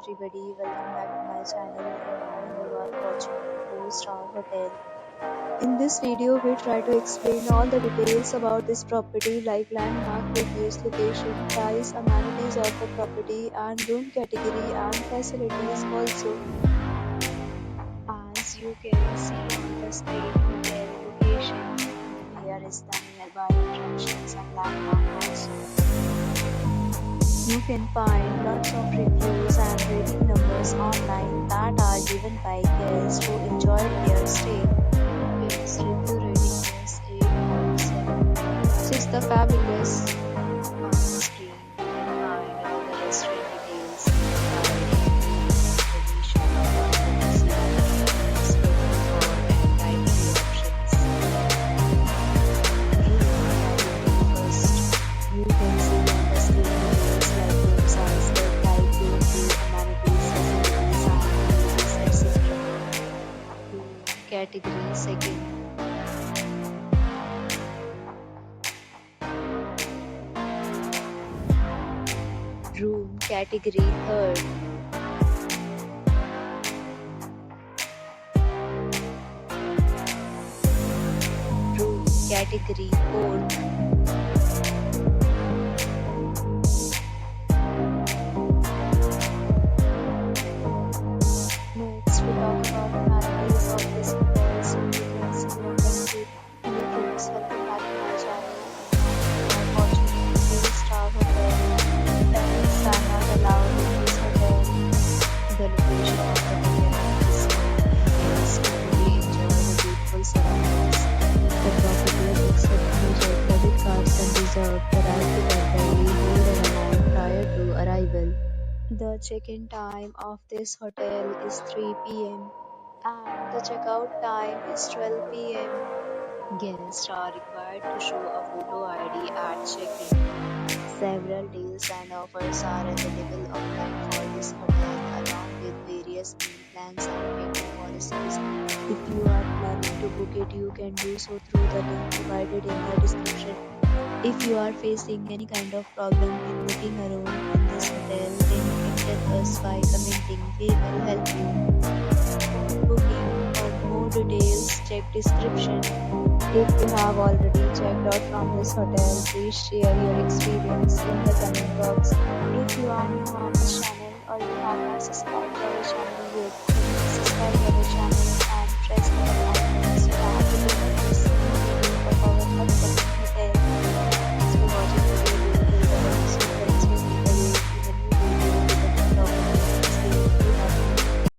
everybody, welcome back to my channel and now you are watching a 4-star hotel. In this video, we try to explain all the details about this property like landmark, reviews, location, price, amenities of the property and room category and facilities also. As you can see on the screen, hotel location. Here is the nearby attractions and landmark also. You can find lots of reviews and rating numbers online that are given by guests who enjoyed their stay. Its review rating is 8.7, which is the fabulous. On the screen, you can find all the restaurant details, information about the facilities, for and dietary options. If you are diving first, you can see on the screen details like room size, bed type, room view, amenities, facilities, and amenities, etc. Room category second. Room category third. Room category fourth. Next, we talk about amenities of this hotel. So you can see on the screen. Hello friends, welcome back to my channel. And now you are watching a 4-star hotel. Pets are not allowed in this hotel. The location of the hotel is guests can really enjoy the beautiful surroundings. The property accepts major credit cards and reserve the right to temporarily hold an amount prior to arrival. The check-in time of this hotel is 3 p.m. and the checkout time is 12 p.m. Guests are required to show a photo ID at check-in. Several deals and offers are available online for this hotel along with various meal plans and payment policies. If you are planning to book it, you can do so through the link provided in the description. If you are facing any kind of problem in booking a room in this hotel, then you can tell us by commenting. We will help you. For booking or more details, check description. If you have already checked out from this hotel, please share your experience in the comment box. If you are new on this channel or you have not subscribed to our channel yet, please subscribe our